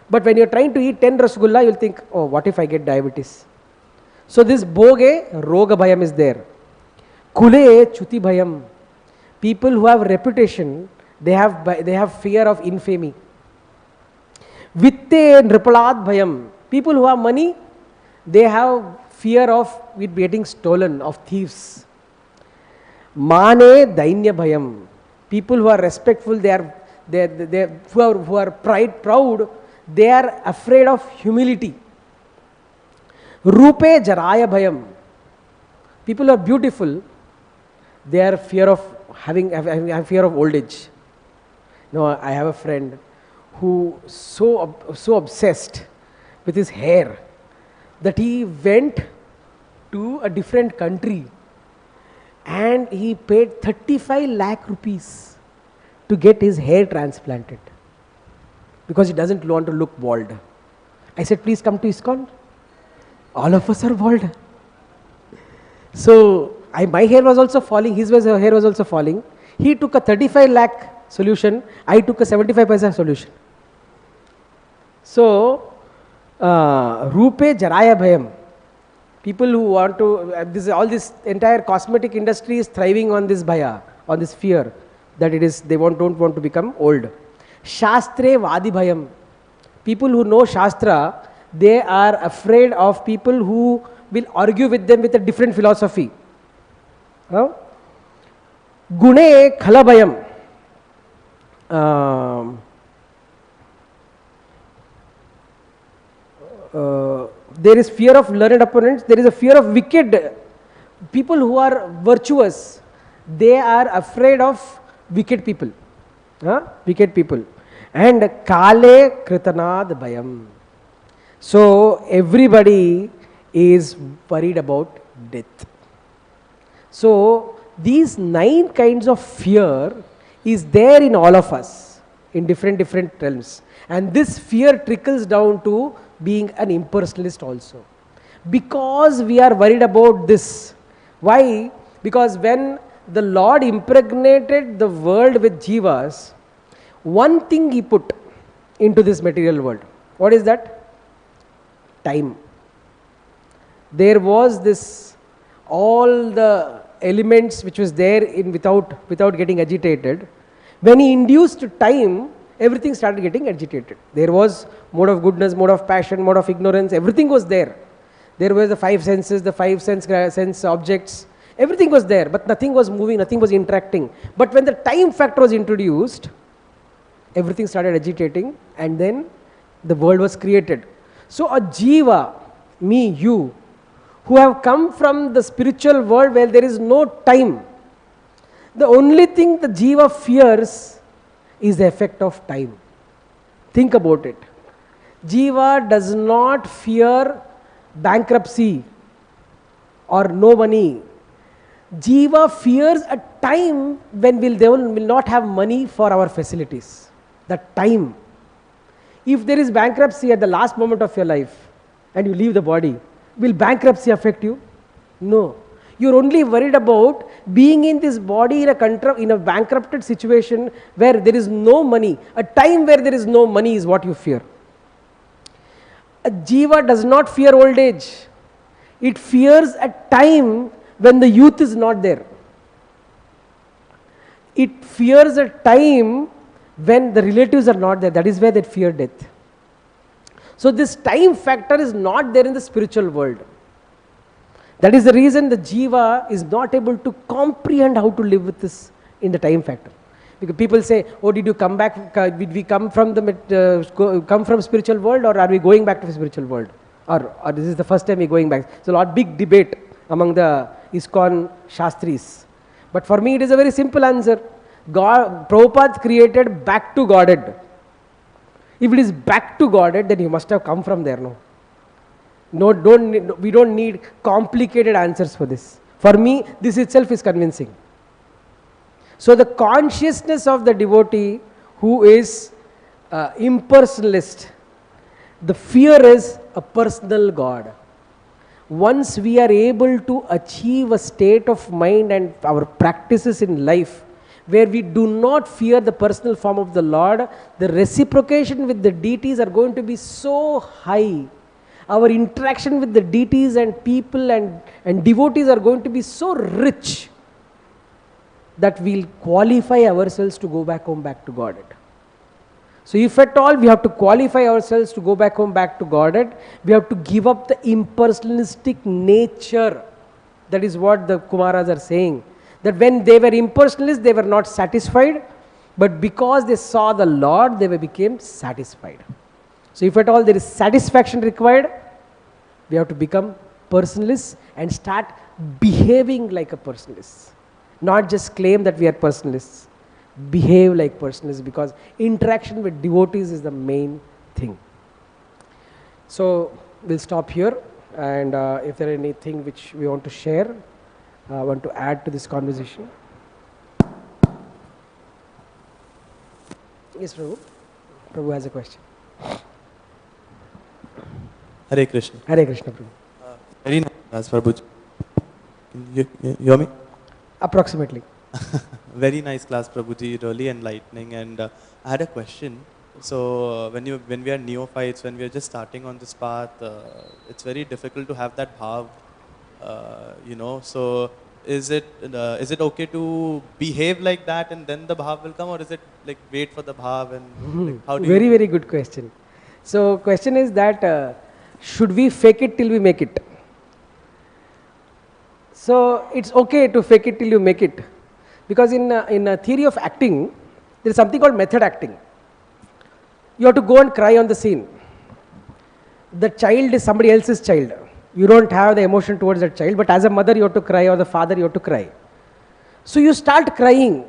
But when you are trying to eat 10 rasgulla, you will think, oh, what if I get diabetes? So this bhoge roga bhayam is there. Kule chuti bhayam. People who have reputation, they have fear of infamy. Vitte nripalad bhayam. People who have money, they have fear of it getting stolen, of thieves. Mane dainya bhayam. People who are respectful, who are proud, they are afraid of humility. Rūpe jaraya bhayam. People who are beautiful, they are fear of having fear of old age. No, I have a friend who so obsessed with his hair that he went to a different country and he paid 35 lakh rupees to get his hair transplanted because he doesn't want to look bald. I said, please come to ISKCON. All of us are bald. So my hair was also falling, his hair was also falling. He took a 35 lakh solution, I took a 75 paisa solution. So, Rūpe jaraya bhayam. People who want to, this entire cosmetic industry is thriving on this bhaya, on this fear that they don't want to become old. Shastre vadi bhayam. People who know Shastra, they are afraid of people who will argue with them with a different philosophy. Gune khala bhayam. There is fear of learned opponents, there is a fear of wicked. People who are virtuous, they are afraid of wicked people. Wicked people. And kale kritanad bhayam. So everybody is worried about death. So these 9 kinds of fear is there in all of us in different realms. And this fear trickles down to being an impersonalist also. Because we are worried about this. Why? Because when the Lord impregnated the world with jivas, one thing he put into this material world. What is that? Time. There was this, all the elements which was there in without getting agitated. When he induced time, everything started getting agitated. There was mode of goodness, mode of passion, mode of ignorance, everything was there. There were the five senses, the five sense objects, everything was there, but nothing was moving, nothing was interacting. But when the time factor was introduced, everything started agitating, and then the world was created. So a jiva, me, you, who have come from the spiritual world where there is no time, the only thing the jiva fears is the effect of time. Think about it. Jiva does not fear bankruptcy or no money. Jiva fears a time when they will not have money for our facilities. The time. If there is bankruptcy at the last moment of your life and you leave the body, will bankruptcy affect you? No. You're only worried about being in this body in a bankrupted situation where there is no money. A time where there is no money is what you fear. A jiva does not fear old age. It fears a time when the youth is not there. It fears a time when the relatives are not there. That is where they fear death. So this time factor is not there in the spiritual world. That is the reason the jiva is not able to comprehend how to live with this in the time factor. Because people say, oh, did you come back, did we come from spiritual world, or are we going back to the spiritual world? Or this is the first time we're going back. So a lot big debate among the ISKCON Shastris. But for me it is a very simple answer. Prabhupada created back to Godhead. If it is back to Godhead, then you must have come from there, no? No, we don't need complicated answers for this. For me, this itself is convincing. So the consciousness of the devotee who is impersonalist, the fear is a personal God. Once we are able to achieve a state of mind and our practices in life where we do not fear the personal form of the Lord, the reciprocation with the deities are going to be so high. Our interaction with the deities and people and devotees are going to be so rich that we'll qualify ourselves to go back home, back to Godhead. So if at all we have to qualify ourselves to go back home, back to Godhead, we have to give up the impersonalistic nature. That is what the Kumaras are saying. That when they were impersonalists, they were not satisfied, but because they saw the Lord, they became satisfied. So if at all there is satisfaction required, we have to become personalists and start behaving like a personalist. Not just claim that we are personalists. Behave like personalists, because interaction with devotees is the main thing. So we'll stop here, and if there is anything which we want to share, want to add to this conversation. Yes, Prabhu. Prabhu has a question. Hare Krishna. Hare Krishna, Prabhu. Very nice, Prabhuji. Can you hear me? Approximately. Very nice class, Prabhuji. Really enlightening. And I had a question. So when we are neophytes, when we are just starting on this path, it's very difficult to have that bhav. So is it okay to behave like that and then the bhav will come, or is it like wait for the bhav and like, how do very, very good question. So question is that should we fake it till we make it? So it's okay to fake it till you make it, because in a theory of acting, there is something called method acting. You have to go and cry on the scene. The child is somebody else's child. You don't have the emotion towards that child, but as a mother you have to cry, or the father you have to cry. So you start crying,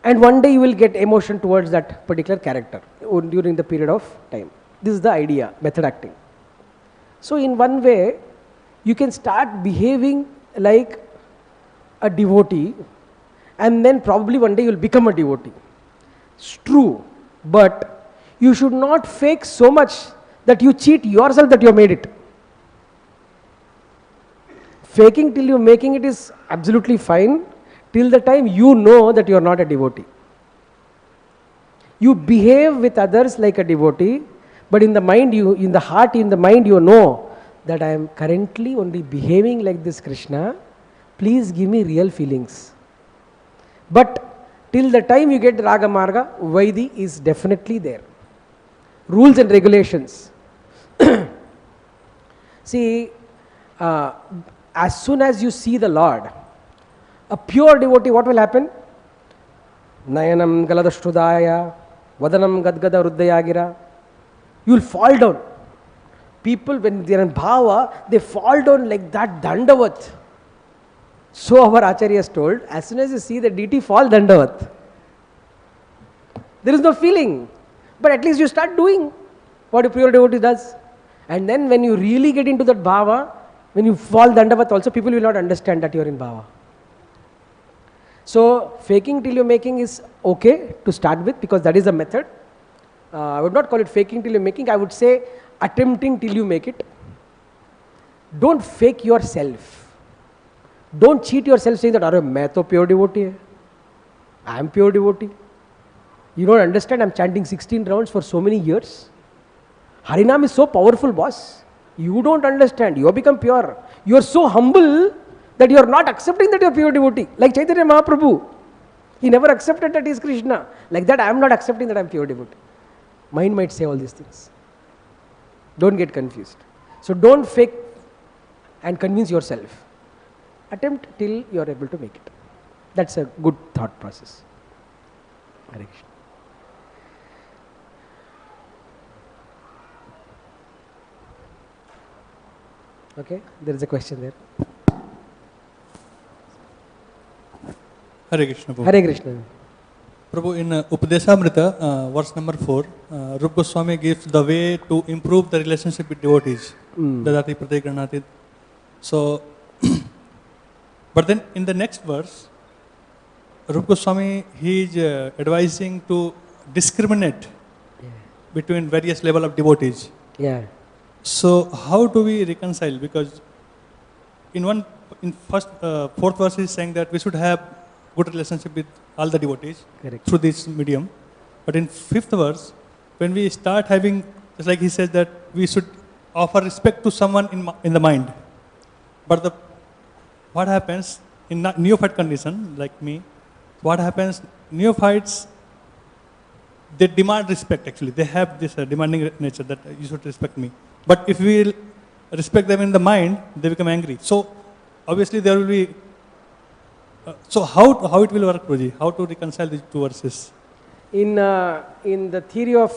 and one day you will get emotion towards that particular character during the period of time. This is the idea, method acting. So in one way, you can start behaving like a devotee, and then probably one day you will become a devotee. It's true, but you should not fake so much that you cheat yourself that you have made it. Faking till you're making it is absolutely fine. till the time you know that you are not a devotee. You behave with others like a devotee, but in the mind, in the heart, in the mind, you know that I am currently only behaving like this Krishna. Please give me real feelings. But till the time you get Raga Marga, Vaidhi is definitely there. Rules and regulations. See, as soon as you see the Lord, a pure devotee, what will happen? Nayanam galadashrudaya, vadanam gadgada ruddayagira. You will fall down. People, when they are in bhava, they fall down like that, dandavat. So our Acharya has told, as soon as you see the deity fall, dandavat. There is no feeling. But at least you start doing what a pure devotee does. And then when you really get into that bhava, when you fall dandavat also, people will not understand that you are in bhava. So faking till you're making is okay to start with, because that is a method. I would not call it faking till you're making. I would say attempting till you make it. Don't fake yourself. Don't cheat yourself saying that, "Arey, main to pure devotee hai. I am pure devotee." You don't understand, I'm chanting 16 rounds for so many years. Harinam is so powerful, boss. You don't understand. You have become pure. You are so humble that you are not accepting that you are pure devotee. Like Chaitanya Mahaprabhu. He never accepted that he is Krishna. Like that, I am not accepting that I am pure devotee. Mind might say all these things. Don't get confused. So don't fake and convince yourself. Attempt till you are able to make it. That's a good thought process. Hare Krishna. Okay, there is a question there. Hare Krishna. Prabhu. Hare Krishna. Prabhu, in Upadeshamrita, verse number 4, Rupa Goswami gives the way to improve the relationship with devotees. Dadati pratītaḥ. So, but then in the next verse, Rupa Goswami, he is advising to discriminate between various level of devotees. Yeah. So how do we reconcile? Because in fourth verse is saying that we should have good relationship with all the devotees. Correct. Through this medium. But in fifth verse, when we start having, just like he says that we should offer respect to someone in the mind. But what happens in neophyte condition, like me, what happens, neophytes, they demand respect actually. They have this demanding nature that you should respect me. But if we respect them in the mind, they become angry. So obviously there will be, so how it will work, Prabhuji? How to reconcile these two verses? In the theory of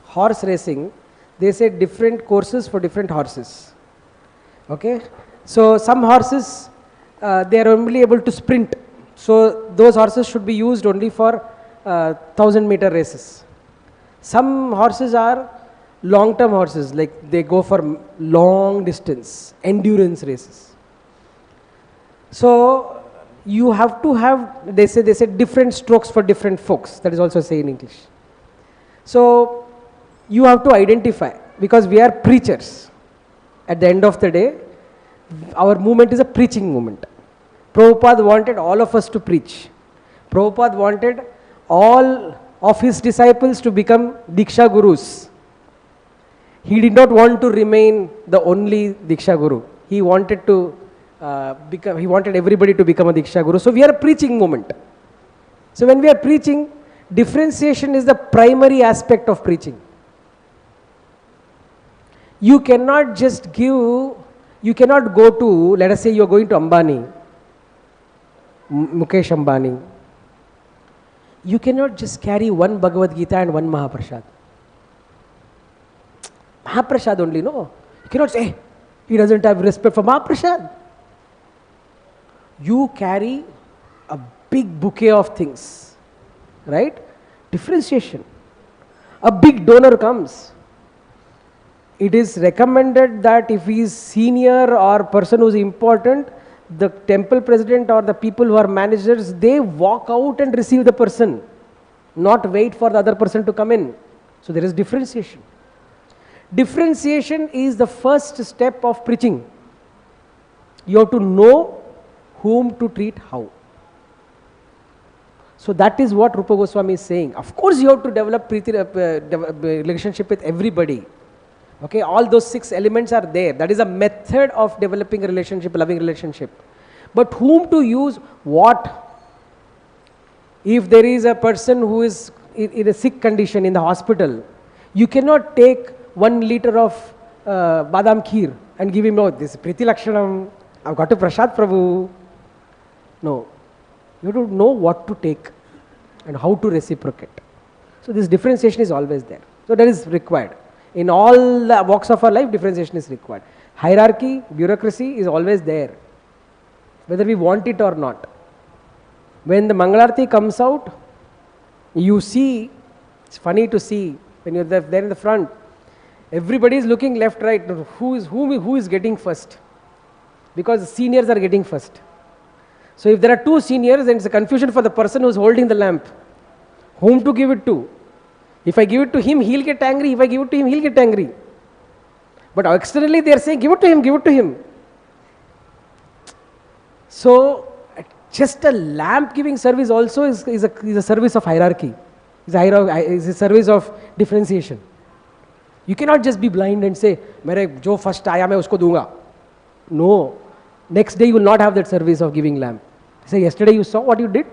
horse racing, they say different courses for different horses. Okay? So some horses, they are only able to sprint. So those horses should be used only for 1,000-meter races. Some horses are long-term horses, like they go for long distance, endurance races. So you have to have, they say different strokes for different folks. That is also say in English. So you have to identify, because we are preachers. At the end of the day, our movement is a preaching movement. Prabhupada wanted all of us to preach. Prabhupada wanted all of his disciples to become Diksha Gurus. He did not want to remain the only Diksha Guru. He wanted to he wanted everybody to become a Diksha Guru. So we are a preaching movement. So when we are preaching, differentiation is the primary aspect of preaching. You cannot just give, you cannot go to, let us say you are going to Ambani, Mukesh Ambani. You cannot just carry one Bhagavad Gita and one Mahaprasad. Mahaprasad only, no. You cannot say, hey, he doesn't have respect for Mahaprasad. You carry a big bouquet of things, right? Differentiation. A big donor comes. It is recommended that if he is senior or person who is important, the temple president or the people who are managers, they walk out and receive the person, not wait for the other person to come in. So there is differentiation. Differentiation is the first step of preaching. You have to know whom to treat how. So that is what Rupa Goswami is saying. Of course you have to develop relationship with everybody. Okay, all those 6 elements are there. That is a method of developing a relationship, loving relationship. But whom to use, what? If there is a person who is in a sick condition in the hospital, you cannot take 1 liter of badam kheer and give him, no, this is Priti Lakshanam, I've got to Prasad Prabhu. No. You have to know what to take and how to reciprocate. So this differentiation is always there. So that is required. In all the walks of our life, differentiation is required. Hierarchy, bureaucracy is always there, whether we want it or not. When the Mangalarti comes out, you see, it's funny to see, when you're there in the front, everybody is looking left, right, who is getting first? Because the seniors are getting first. So if there are 2 seniors, then it's a confusion for the person who is holding the lamp. Whom to give it to? If I give it to him, he'll get angry. If I give it to him, he'll get angry. But externally they are saying, give it to him, give it to him. So just a lamp giving service also is a service of hierarchy. Is a service of differentiation. You cannot just be blind and say, "Mere jo first aaya main usko dunga." No. Next day you will not have that service of giving lamp. Say, yesterday you saw what you did?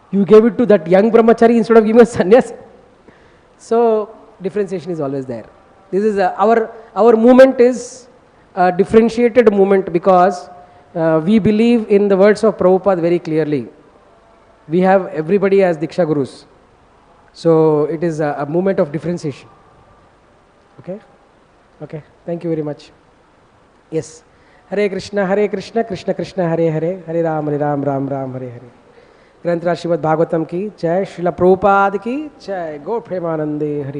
You gave it to that young brahmachari instead of giving a sannyas. So differentiation is always there. This is our movement is a differentiated movement because we believe in the words of Prabhupada very clearly. We have everybody as Diksha Gurus. So it is a movement of differentiation. Okay? Okay. Thank you very much. Yes. Hare Krishna, Krishna Krishna, Hare Hare, Hare Ram, Ram Ram, Hare Hare. Granth Srimad Bhagavatam ki Jai, Srila Prabhupada ki Jai, Gaur Premanande Hari.